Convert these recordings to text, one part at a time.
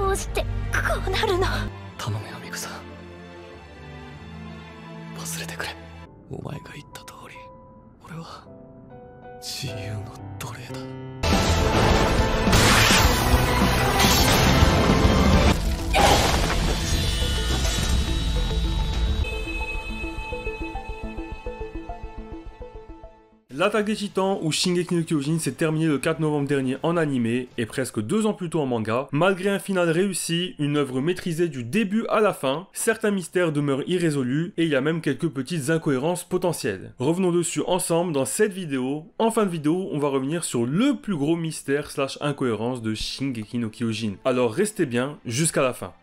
うしてこうなるの。頼むよミクサ。忘れてくれ。お前が言った通り、俺は自由の奴隷だ。L'attaque des Titans ou Shingeki no Kyojin s'est terminé le 4 novembre dernier en animé et presque 2 ans plus tôt en manga. Malgré un final réussi, une œuvre maîtrisée du début à la fin, certains mystères demeurent irrésolus et il y a même quelques petites incohérences potentielles. Revenons dessus ensemble dans cette vidéo. En fin de vidéo, on va revenir sur le plus gros mystère / incohérence de Shingeki no Kyojin. Alors restez bien jusqu'à la fin.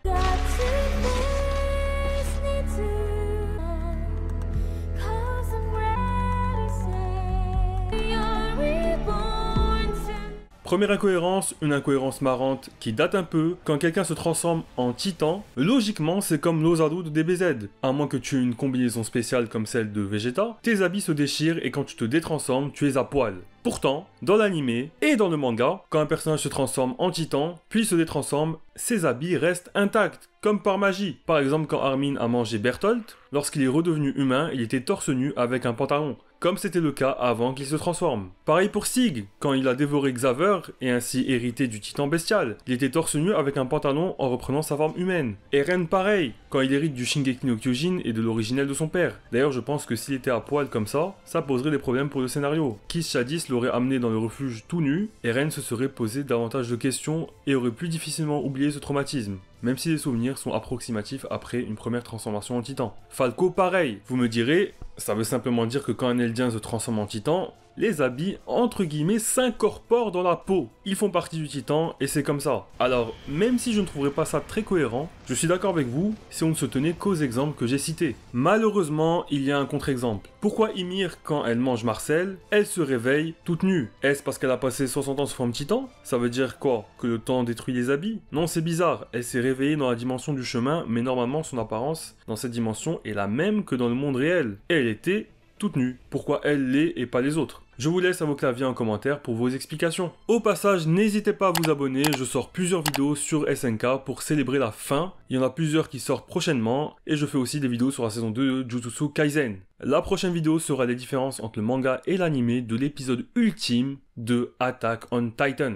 Première incohérence, une incohérence marrante qui date un peu. Quand quelqu'un se transforme en titan, logiquement c'est comme l'Ozaru de DBZ. À moins que tu aies une combinaison spéciale comme celle de Vegeta, tes habits se déchirent et quand tu te détransformes, tu es à poil. Pourtant, dans l'anime et dans le manga, quand un personnage se transforme en titan, puis se détransforme, ses habits restent intacts, comme par magie. Par exemple, quand Armin a mangé Bertholdt, lorsqu'il est redevenu humain, il était torse nu avec un pantalon, comme c'était le cas avant qu'il se transforme. Pareil pour Sig, quand il a dévoré Xaver et ainsi hérité du titan bestial, il était torse nu avec un pantalon en reprenant sa forme humaine. Eren pareil, quand il hérite du Shingeki no Kyojin et de l'originel de son père. D'ailleurs, je pense que s'il était à poil comme ça poserait des problèmes pour le scénario. Kiss jadis l'aurait amené dans le refuge tout nu, Eren se serait posé davantage de questions et aurait plus difficilement oublié ce traumatisme. Même si les souvenirs sont approximatifs après une première transformation en titan. Falco pareil, vous me direz, ça veut simplement dire que quand un Eldien se transforme en titan, les habits entre guillemets s'incorporent dans la peau. Ils font partie du titan et c'est comme ça. Alors, même si je ne trouverais pas ça très cohérent, je suis d'accord avec vous si on ne se tenait qu'aux exemples que j'ai cités. Malheureusement, il y a un contre-exemple. Pourquoi Ymir, quand elle mange Marcel, elle se réveille toute nue? Est-ce parce qu'elle a passé 60 ans sous forme titan? Ça veut dire quoi? Que le temps détruit les habits? Non, c'est bizarre. Elle s'est réveillée dans la dimension du chemin, mais normalement son apparence dans cette dimension est la même que dans le monde réel. Et elle était toute nue. Pourquoi elle l'est et pas les autres? Je vous laisse à vos claviers en commentaire pour vos explications. Au passage, n'hésitez pas à vous abonner, je sors plusieurs vidéos sur SNK pour célébrer la fin. Il y en a plusieurs qui sortent prochainement et je fais aussi des vidéos sur la saison 2 de Jujutsu Kaisen. La prochaine vidéo sera les différences entre le manga et l'anime de l'épisode ultime de Attack on Titan.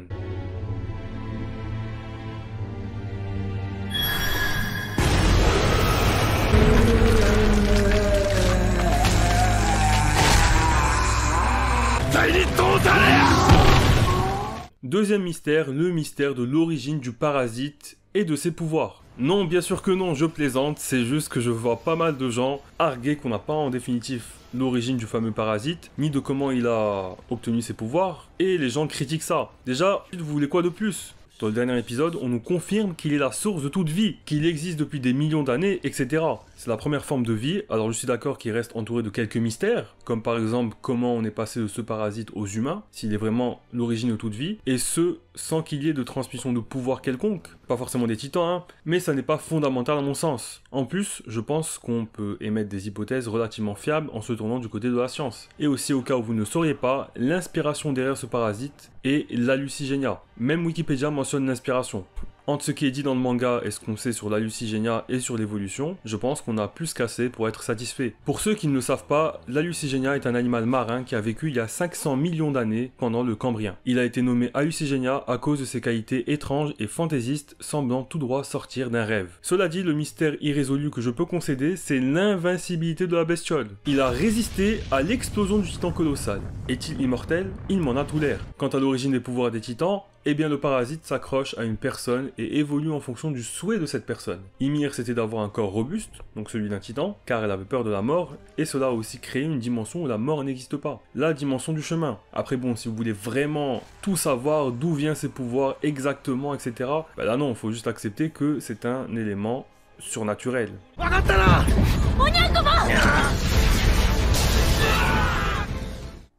Deuxième mystère, le mystère de l'origine du parasite et de ses pouvoirs. Non, bien sûr que non, je plaisante, c'est juste que je vois pas mal de gens arguer qu'on n'a pas en définitif l'origine du fameux parasite, ni de comment il a obtenu ses pouvoirs, et les gens critiquent ça. Déjà, vous voulez quoi de plus ? Dans le dernier épisode, on nous confirme qu'il est la source de toute vie, qu'il existe depuis des millions d'années, etc. C'est la première forme de vie, alors je suis d'accord qu'il reste entouré de quelques mystères, comme par exemple comment on est passé de ce parasite aux humains, s'il est vraiment l'origine de toute vie, et ce, sans qu'il y ait de transmission de pouvoir quelconque. Pas forcément des titans, hein, mais ça n'est pas fondamental à mon sens. En plus, je pense qu'on peut émettre des hypothèses relativement fiables en se tournant du côté de la science. Et aussi au cas où vous ne sauriez pas, l'inspiration derrière ce parasite est l'hallucigénia. Même Wikipédia mentionne l'inspiration. Entre ce qui est dit dans le manga et ce qu'on sait sur l'hallucigénia et sur l'évolution, je pense qu'on a plus qu'assez pour être satisfait. Pour ceux qui ne le savent pas, l'hallucigénia est un animal marin qui a vécu il y a 500 millions d'années pendant le Cambrien. Il a été nommé hallucigénia à cause de ses qualités étranges et fantaisistes semblant tout droit sortir d'un rêve. Cela dit, le mystère irrésolu que je peux concéder, c'est l'invincibilité de la bestiole. Il a résisté à l'explosion du titan colossal. Est-il immortel? Il m'en a tout l'air. Quant à l'origine des pouvoirs des titans, eh bien le parasite s'accroche à une personne et évolue en fonction du souhait de cette personne. Ymir c'était d'avoir un corps robuste, donc celui d'un titan, car elle avait peur de la mort, et cela a aussi créé une dimension où la mort n'existe pas, la dimension du chemin. Après bon, si vous voulez vraiment tout savoir, d'où viennent ses pouvoirs exactement, etc., bah là non, il faut juste accepter que c'est un élément surnaturel.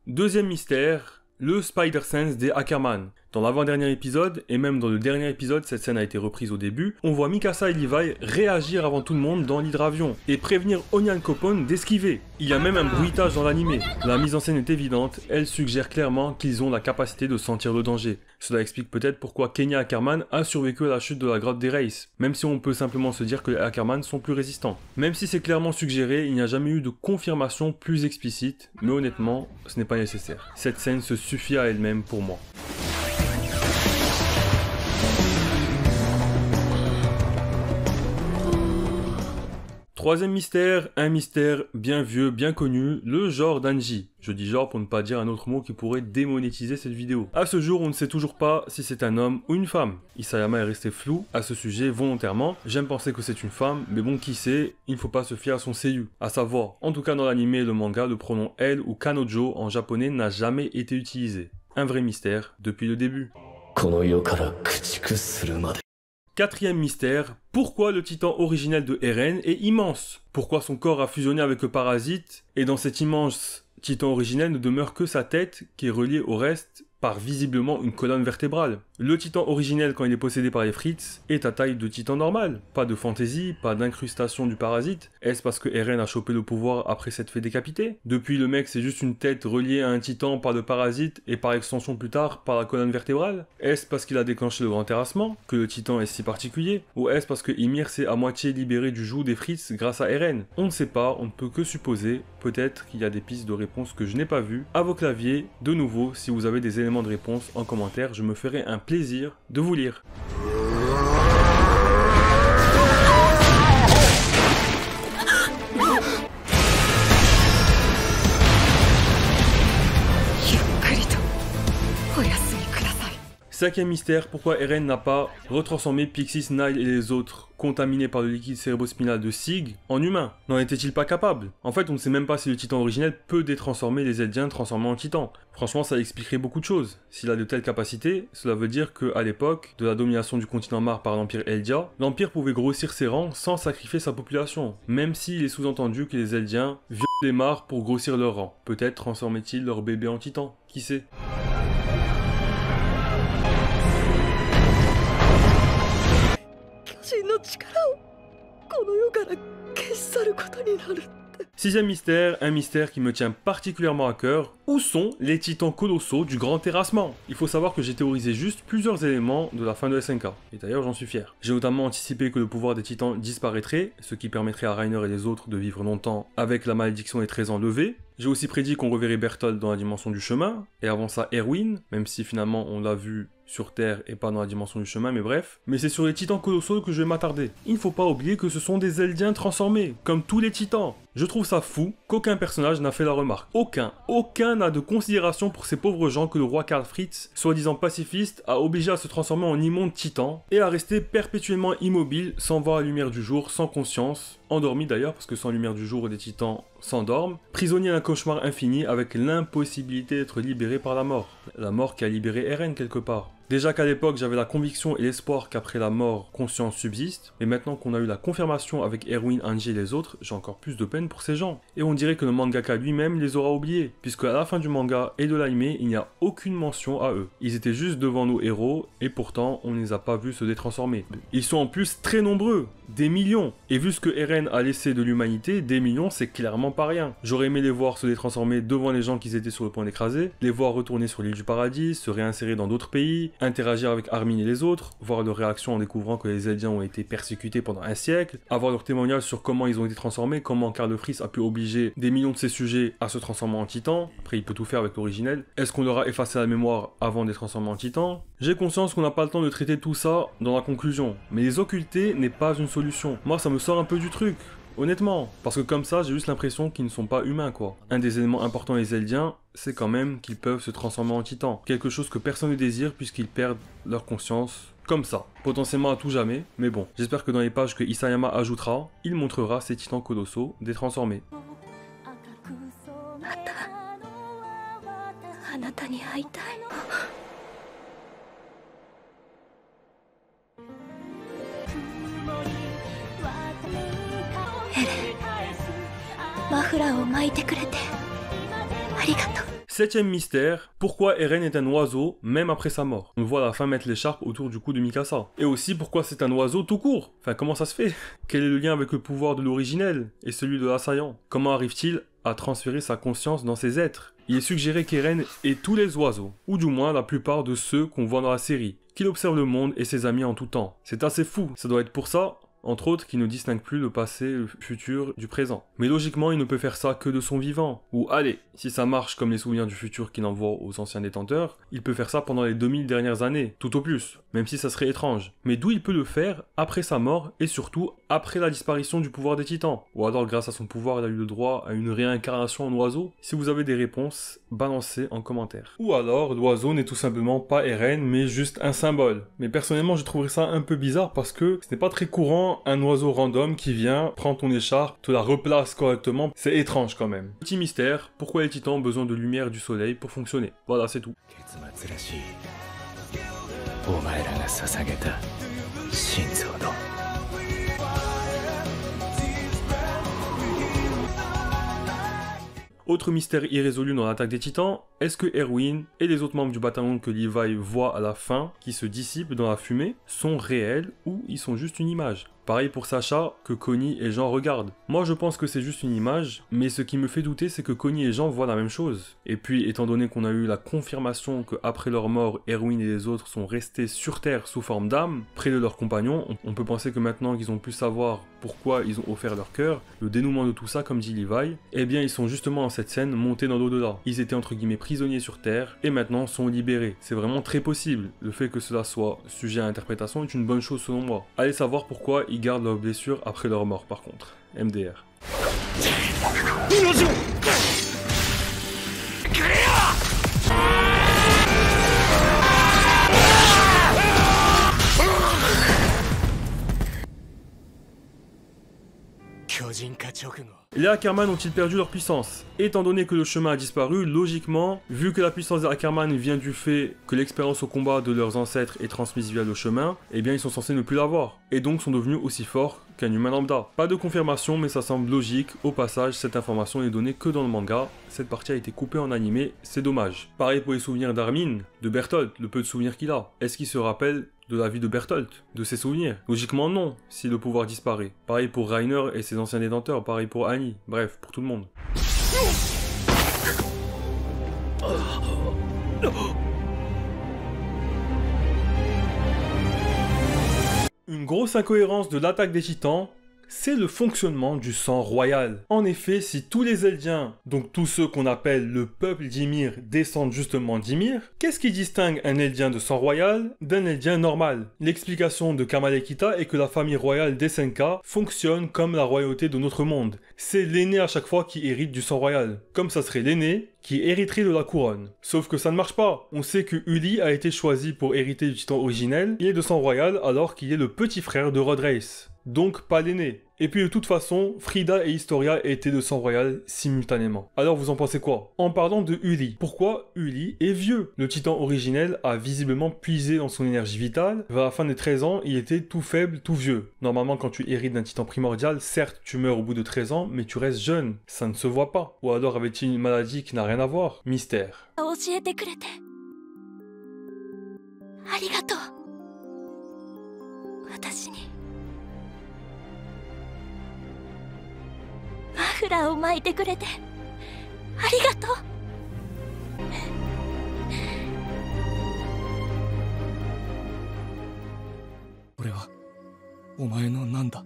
Deuxième mystère, le Spider Sense des Ackerman. Dans l'avant-dernier épisode, et même dans le dernier épisode, cette scène a été reprise au début, on voit Mikasa et Levi réagir avant tout le monde dans l'hydravion, et prévenir Onion Coupon d'esquiver. Il y a même un bruitage dans l'animé. La mise en scène est évidente, elle suggère clairement qu'ils ont la capacité de sentir le danger. Cela explique peut-être pourquoi Kenya Ackerman a survécu à la chute de la grotte des Race, même si on peut simplement se dire que les Ackerman sont plus résistants. Même si c'est clairement suggéré, il n'y a jamais eu de confirmation plus explicite, mais honnêtement, ce n'est pas nécessaire. Cette scène se suffit à elle-même pour moi. Troisième mystère, un mystère bien vieux, bien connu, le genre d'Anji. Je dis genre pour ne pas dire un autre mot qui pourrait démonétiser cette vidéo. A ce jour, on ne sait toujours pas si c'est un homme ou une femme. Isayama est resté flou à ce sujet volontairement. J'aime penser que c'est une femme, mais bon, qui sait, il ne faut pas se fier à son seiyuu. À savoir, en tout cas dans l'anime et le manga, le pronom elle ou kanojo en japonais n'a jamais été utilisé. Un vrai mystère depuis le début. Quatrième mystère, pourquoi le titan originel de Eren est immense? Pourquoi son corps a fusionné avec le parasite, et dans cet immense titan originel ne demeure que sa tête qui est reliée au reste par visiblement une colonne vertébrale? Le titan originel, quand il est possédé par les Fritz, est à taille de titan normal. Pas de fantaisie, pas d'incrustation du parasite. Est-ce parce que Eren a chopé le pouvoir après s'être fait décapiter? Depuis, le mec c'est juste une tête reliée à un titan par le parasite et par extension plus tard par la colonne vertébrale? Est-ce parce qu'il a déclenché le grand terrassement que le titan est si particulier? Ou est-ce parce que Ymir s'est à moitié libéré du joug des Fritz grâce à Eren? On ne sait pas, on ne peut que supposer. Peut-être qu'il y a des pistes de réponse que je n'ai pas vues. À vos claviers, de nouveau, si vous avez des éléments de réponse en commentaire, je me ferai un plaisir de vous lire. Cinquième mystère, pourquoi Eren n'a pas retransformé Pixis, Nile et les autres contaminés par le liquide cérébrospinal de Sig en humains? N'en était-il pas capable? En fait, on ne sait même pas si le titan originel peut détransformer les Eldiens transformés en titans. Franchement, ça expliquerait beaucoup de choses. S'il a de telles capacités, cela veut dire qu'à l'époque de la domination du continent Mars par l'Empire Eldia, l'Empire pouvait grossir ses rangs sans sacrifier sa population, même s'il est sous-entendu que les Eldiens violent les Mars pour grossir leurs rangs. Peut-être transformaient-ils leur bébé en titan, qui sait? Sixième mystère, un mystère qui me tient particulièrement à cœur. Où sont les titans colossaux du grand terrassement? Il faut savoir que j'ai théorisé juste plusieurs éléments de la fin de SNK, et d'ailleurs j'en suis fier. J'ai notamment anticipé que le pouvoir des titans disparaîtrait, ce qui permettrait à Reiner et les autres de vivre longtemps avec la malédiction des 13 ans levée. J'ai aussi prédit qu'on reverrait Bertholdt dans la dimension du chemin, et avant ça Erwin, même si finalement on l'a vu sur Terre et pas dans la dimension du chemin, mais bref. Mais c'est sur les titans colossaux que je vais m'attarder. Il ne faut pas oublier que ce sont des Eldiens transformés, comme tous les titans. Je trouve ça fou qu'aucun personnage n'a fait la remarque. Aucun n'a de considération pour ces pauvres gens que le roi Karl Fritz, soi-disant pacifiste, a obligé à se transformer en immonde titan et à rester perpétuellement immobile, sans voir la lumière du jour, sans conscience, endormi d'ailleurs, parce que sans lumière du jour, les titans s'endorment, prisonnier d'un cauchemar infini avec l'impossibilité d'être libéré par la mort. La mort qui a libéré Eren quelque part. Déjà qu'à l'époque j'avais la conviction et l'espoir qu'après la mort, conscience subsiste, mais maintenant qu'on a eu la confirmation avec Erwin, Angie et les autres, j'ai encore plus de peine pour ces gens. Et on dirait que le mangaka lui-même les aura oubliés, puisque à la fin du manga et de l'anime, il n'y a aucune mention à eux. Ils étaient juste devant nos héros, et pourtant on ne les a pas vus se détransformer. Ils sont en plus très nombreux, des millions, et vu ce que Eren a laissé de l'humanité, des millions c'est clairement pas rien. J'aurais aimé les voir se détransformer devant les gens qu'ils étaient sur le point d'écraser, les voir retourner sur l'île du paradis, se réinsérer dans d'autres pays, interagir avec Armin et les autres, voir leur réaction en découvrant que les Eldiens ont été persécutés pendant un siècle, avoir leur témoignage sur comment ils ont été transformés, comment Karl Fritz a pu obliger des millions de ses sujets à se transformer en titans. Après il peut tout faire avec l'originel. Est-ce qu'on leur a effacé la mémoire avant d'être transformés en titans? J'ai conscience qu'on n'a pas le temps de traiter tout ça dans la conclusion, mais les occulter n'est pas une solution. Moi ça me sort un peu du truc. Honnêtement, parce que comme ça, j'ai juste l'impression qu'ils ne sont pas humains, quoi. Un des éléments importants des Eldiens, c'est quand même qu'ils peuvent se transformer en titans. Quelque chose que personne ne désire puisqu'ils perdent leur conscience comme ça. Potentiellement à tout jamais, mais bon. J'espère que dans les pages que Isayama ajoutera, il montrera ces titans colossaux détransformés. Septième mystère, pourquoi Eren est un oiseau même après sa mort? On le voit à la fin mettre l'écharpe autour du cou de Mikasa. Et aussi pourquoi c'est un oiseau tout court? Enfin, comment ça se fait? Quel est le lien avec le pouvoir de l'originel et celui de l'assaillant? Comment arrive-t-il à transférer sa conscience dans ses êtres? Il est suggéré qu'Eren est tous les oiseaux, ou du moins la plupart de ceux qu'on voit dans la série, qu'il observe le monde et ses amis en tout temps. C'est assez fou, ça doit être pour ça entre autres, qui ne distingue plus le passé, le futur du présent. Mais logiquement, il ne peut faire ça que de son vivant. Ou allez, si ça marche comme les souvenirs du futur qu'il envoie aux anciens détenteurs, il peut faire ça pendant les 2000 dernières années, tout au plus, même si ça serait étrange. Mais d'où il peut le faire après sa mort, et surtout après la disparition du pouvoir des titans? Ou alors grâce à son pouvoir, il a eu le droit à une réincarnation en oiseau? Si vous avez des réponses, balancez en commentaire. Ou alors, l'oiseau n'est tout simplement pas Eren, mais juste un symbole. Mais personnellement, je trouverais ça un peu bizarre parce que ce n'est pas très courant un oiseau random qui vient, prend ton écharpe, te la replace correctement. C'est étrange quand même. Petit mystère, pourquoi les titans ont besoin de lumière du soleil pour fonctionner? Voilà, c'est tout. Autre mystère irrésolu dans l'attaque des titans, est-ce que Erwin et les autres membres du bataillon que Levi voit à la fin, qui se dissipent dans la fumée, sont réels ou ils sont juste une image? Pareil pour Sacha, que Connie et Jean regardent. Moi je pense que c'est juste une image, mais ce qui me fait douter c'est que Connie et Jean voient la même chose. Et puis étant donné qu'on a eu la confirmation qu'après leur mort, Erwin et les autres sont restés sur Terre sous forme d'âme, près de leurs compagnons, on peut penser que maintenant qu'ils ont pu savoir pourquoi ils ont offert leur cœur, le dénouement de tout ça comme dit Levi, eh bien ils sont justement dans cette scène montés dans l'au-delà. Ils étaient entre guillemets prisonniers sur Terre, et maintenant sont libérés. C'est vraiment très possible. Le fait que cela soit sujet à interprétation est une bonne chose selon moi. Allez savoir pourquoi ils gardent leurs blessures après leur mort par contre. MDR. Les Ackerman ont-ils perdu leur puissance? Étant donné que le chemin a disparu, logiquement, vu que la puissance des Ackerman vient du fait que l'expérience au combat de leurs ancêtres est transmise via le chemin, eh bien ils sont censés ne plus l'avoir, et donc sont devenus aussi forts qu'un humain lambda. Pas de confirmation, mais ça semble logique. Au passage, cette information n'est donnée que dans le manga. Cette partie a été coupée en animé, c'est dommage. Pareil pour les souvenirs d'Armin, de Bertholdt, le peu de souvenirs qu'il a. Est-ce qu'il se rappelle de la vie de Bertholdt, de ses souvenirs? Logiquement non, si le pouvoir disparaît. Pareil pour Reiner et ses anciens détenteurs, pareil pour Annie, bref, pour tout le monde. Une grosse incohérence de l'attaque des titans, c'est le fonctionnement du sang royal. En effet, si tous les Eldiens, donc tous ceux qu'on appelle le peuple d'Ymir, descendent justement d'Ymir, qu'est-ce qui distingue un Eldien de sang royal d'un Eldien normal? L'explication de Kamalekita est que la famille royale d'Esenka fonctionne comme la royauté de notre monde. C'est l'aîné à chaque fois qui hérite du sang royal. Comme ça serait l'aîné qui hériterait de la couronne. Sauf que ça ne marche pas. On sait que Uli a été choisi pour hériter du titan originel, il est de sang royal alors qu'il est le petit frère de Rodrace. Donc pas l'aîné. Et puis de toute façon, Frida et Historia étaient de sang royal simultanément. Alors vous en pensez quoi? En parlant de Uli, pourquoi Uli est vieux? Le titan originel a visiblement puisé dans son énergie vitale. Vers la fin des 13 ans, il était tout faible, tout vieux. Normalement quand tu hérites d'un titan primordial, certes tu meurs au bout de 13 ans, mais tu restes jeune. Ça ne se voit pas. Ou alors avait-il une maladie qui n'a rien à voir? Mystère. マフラーを巻いてくれてありがとう。俺はお前のなんだ。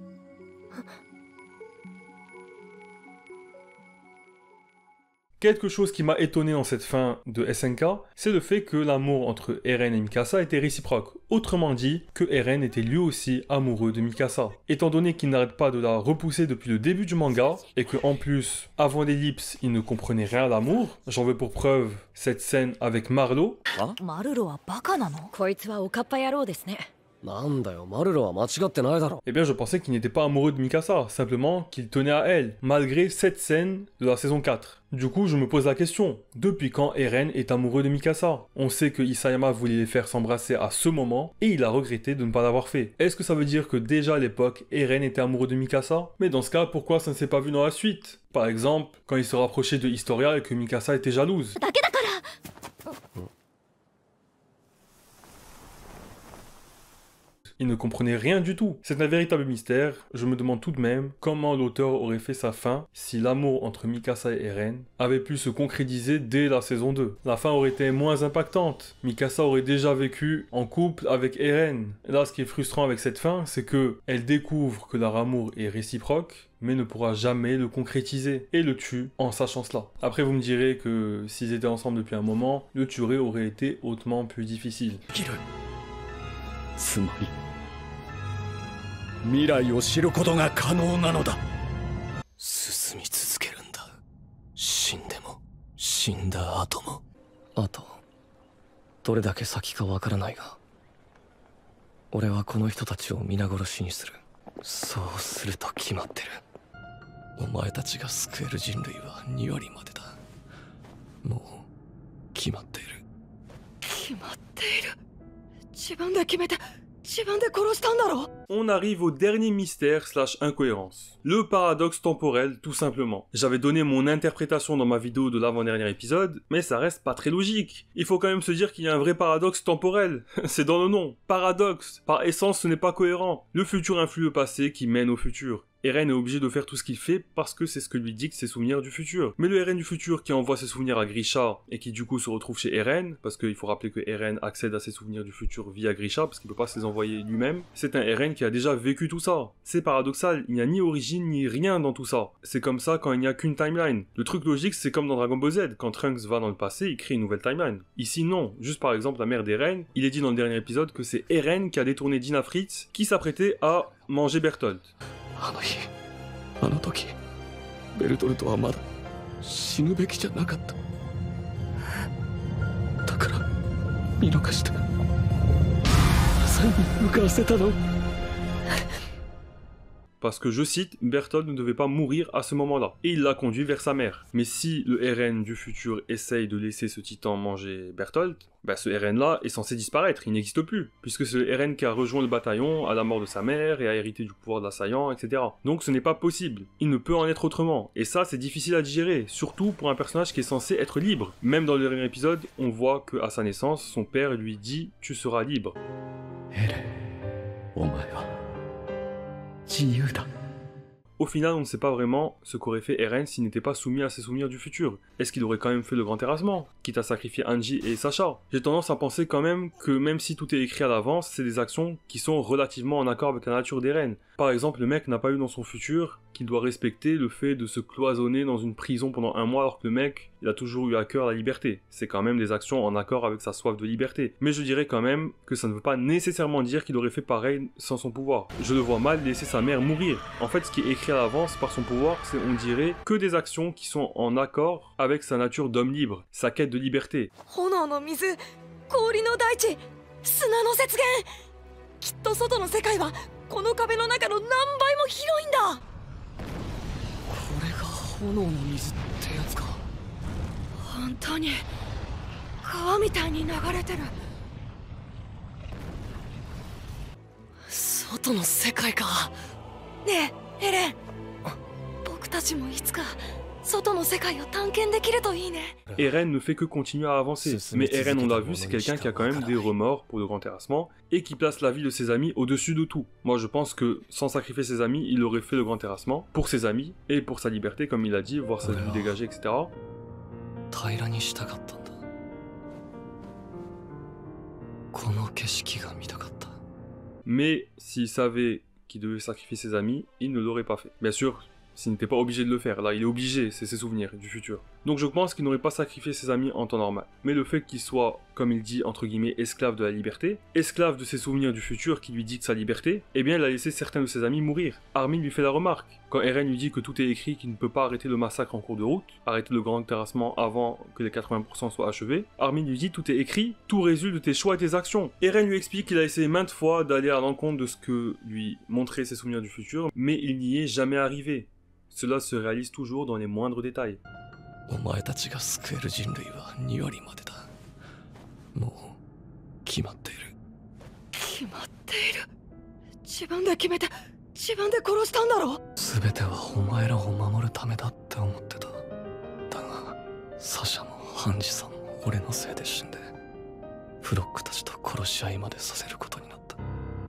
Quelque chose qui m'a étonné dans cette fin de SNK, c'est le fait que l'amour entre Eren et Mikasa était réciproque. Autrement dit, que Eren était lui aussi amoureux de Mikasa. Étant donné qu'il n'arrête pas de la repousser depuis le début du manga, et que en plus, avant l'ellipse, il ne comprenait rien à l'amour, j'en veux pour preuve cette scène avec Marlo. Eh bien je pensais qu'il n'était pas amoureux de Mikasa, simplement qu'il tenait à elle, malgré cette scène de la saison 4. Du coup je me pose la question, depuis quand Eren est amoureux de Mikasa? On sait que Isayama voulait les faire s'embrasser à ce moment, et il a regretté de ne pas l'avoir fait. Est-ce que ça veut dire que déjà à l'époque, Eren était amoureux de Mikasa? Mais dans ce cas, pourquoi ça ne s'est pas vu dans la suite? Par exemple, quand il se rapprochait de Historia et que Mikasa était jalouse. Il ne comprenait rien du tout. C'est un véritable mystère. Je me demande tout de même comment l'auteur aurait fait sa fin si l'amour entre Mikasa et Eren avait pu se concrétiser dès la saison 2. La fin aurait été moins impactante. Mikasa aurait déjà vécu en couple avec Eren. Et là, ce qui est frustrant avec cette fin, c'est que elle découvre que leur amour est réciproque, mais ne pourra jamais le concrétiser, et le tue en sachant cela. Après, vous me direz que s'ils étaient ensemble depuis un moment, le tuer aurait été hautement plus difficile. つまり未来を知ることが可能なのだ。進み続けるんだ。死んでも死んだ後も。あとどれだけ先かわからないが、俺はこの人たちを皆殺しにする。そうすると決まってる。お前たちが救える人類は2割までだ。もう決まっている。決まっている。自分で決めて自分で殺したんだろ。 On arrive au dernier mystère / incohérence. Le paradoxe temporel, tout simplement. J'avais donné mon interprétation dans ma vidéo de l'avant-dernier épisode, mais ça reste pas très logique. Il faut quand même se dire qu'il y a un vrai paradoxe temporel. C'est dans le nom. Paradoxe. Par essence, ce n'est pas cohérent. Le futur influe le passé qui mène au futur. Eren est obligé de faire tout ce qu'il fait parce que c'est ce que lui dictent ses souvenirs du futur. Mais le Eren du futur qui envoie ses souvenirs à Grisha et qui du coup se retrouve chez Eren, parce qu'il faut rappeler que Eren accède à ses souvenirs du futur via Grisha parce qu'il peut pas se les envoyer lui-même, c'est un Eren qui a déjà vécu tout ça. C'est paradoxal, il n'y a ni origine ni rien dans tout ça. C'est comme ça quand il n'y a qu'une timeline. Le truc logique c'est comme dans Dragon Ball Z, quand Trunks va dans le passé, il crée une nouvelle timeline. Ici non, juste par exemple la mère d'Eren, il est dit dans le dernier épisode que c'est Eren qui a détourné Dina Fritz qui s'apprêtait à manger Bertholdt. あの時ベルトルトはまだ死ぬべきじゃなかった。だから見逃して朝に向かわせたの。 Parce que, je cite, Bertholdt ne devait pas mourir à ce moment-là, et il l'a conduit vers sa mère. Mais si le Eren du futur essaye de laisser ce titan manger Bertholdt, bah ce Eren-là est censé disparaître, il n'existe plus, puisque c'est le Eren qui a rejoint le bataillon à la mort de sa mère et a hérité du pouvoir de l'assaillant, etc. Donc ce n'est pas possible, il ne peut en être autrement, et ça c'est difficile à digérer, surtout pour un personnage qui est censé être libre. Même dans le dernier épisode, on voit qu'à sa naissance, son père lui dit « tu seras libre ». Au final, on ne sait pas vraiment ce qu'aurait fait Eren s'il n'était pas soumis à ses souvenirs du futur. Est-ce qu'il aurait quand même fait le grand terrassement, quitte à sacrifier Angie et Sasha? J'ai tendance à penser quand même que même si tout est écrit à l'avance, c'est des actions qui sont relativement en accord avec la nature d'Eren. Par exemple, le mec n'a pas eu dans son futur qu'il doit respecter le fait de se cloisonner dans une prison pendant un mois alors que le mec, il a toujours eu à cœur la liberté. C'est quand même des actions en accord avec sa soif de liberté. Mais je dirais quand même que ça ne veut pas nécessairement dire qu'il aurait fait pareil sans son pouvoir. Je le vois mal laisser sa mère mourir. En fait, ce qui est écrit à l'avance par son pouvoir, c'est on dirait que des actions qui sont en accord avec sa nature d'homme libre, sa quête de liberté. 炎の水、氷の大地、砂の雪原。きっと外の世界はこの壁の中の何倍も広いんだ。これが炎の水ってやつか。本当に川みたいに流れてる。外の世界か。ねえ、エレン。僕たちもいつか外の世界を探検できるといいね。 Eren ne fait que continuer à avancer, mais Eren, on l'a vu, c'est quelqu'un qui a quand même des remords pour le grand terrassement et qui place la vie de ses amis au-dessus de tout. Moi je pense que sans sacrifier ses amis, il aurait fait le grand terrassement pour ses amis et pour sa liberté, comme il a dit, voir sa vie dégagée, etc. 平らにしたかったんだ。この景色が見たかった。 Mais s'il savait qu'il devait sacrifier ses amis, il ne l'aurait pas fait. Bien sûr, s'il n'était pas obligé de le faire. Là, il est obligé, c'est ses souvenirs du futur. Donc je pense qu'il n'aurait pas sacrifié ses amis en temps normal. Mais le fait qu'il soit, comme il dit, entre guillemets, esclave de la liberté, esclave de ses souvenirs du futur qui lui dictent sa liberté, eh bien il a laissé certains de ses amis mourir. Armin lui fait la remarque. Quand Eren lui dit que tout est écrit, qu'il ne peut pas arrêter le massacre en cours de route, arrêter le grand terrassement avant que les 80% soient achevés, Armin lui dit tout est écrit, tout résulte de tes choix et tes actions. Eren lui explique qu'il a essayé maintes fois d'aller à l'encontre de ce que lui montraient ses souvenirs du futur, mais il n'y est jamais arrivé. Cela se réalise toujours dans les moindres détails. お前たちが救える人類は2割までだ。もう決まっている。決まっている。自分で決めて自分で殺したんだろ。全てはお前らを守るためだって思ってた。だがサシャもハンジさんも俺のせいで死んでフロックたちと殺し合いまでさせることになった。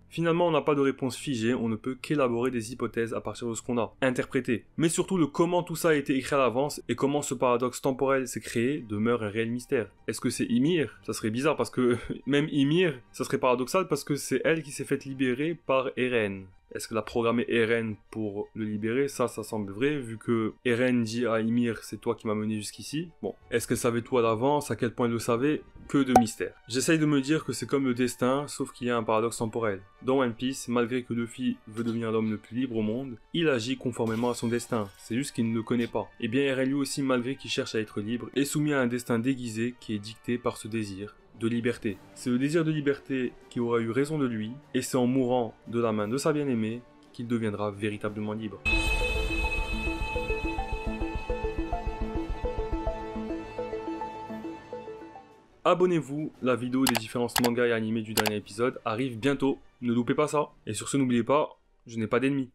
Finalement, on n'a pas de réponse figée, on ne peut qu'élaborer des hypothèses à partir de ce qu'on a interprété. Mais surtout, le comment tout ça a été écrit à l'avance et comment ce paradoxe temporel s'est créé demeure un réel mystère. Est-ce que c'est Ymir? Ça serait bizarre parce que même Ymir, ça serait paradoxal parce que c'est elle qui s'est faite libérer par Eren. Est-ce qu'elle a programmé Eren pour le libérer? Ça semble vrai, vu que Eren dit à Ymir, c'est toi qui m'as mené jusqu'ici. Bon, est-ce qu'elle savait tout à l'avance? À quel point elle le savait? Que de mystère. J'essaye de me dire que c'est comme le destin, sauf qu'il y a un paradoxe temporel. Dans One Piece, malgré que Luffy veut devenir l'homme le plus libre au monde, il agit conformément à son destin, c'est juste qu'il ne le connaît pas. Et bien Eren lui aussi, malgré qu'il cherche à être libre, est soumis à un destin déguisé qui est dicté par ce désir de liberté. C'est le désir de liberté qui aura eu raison de lui, et c'est en mourant de la main de sa bien-aimée qu'il deviendra véritablement libre. Abonnez-vous, la vidéo des différences mangas et animés du dernier épisode arrive bientôt, ne loupez pas ça. Et sur ce, n'oubliez pas, je n'ai pas d'ennemis.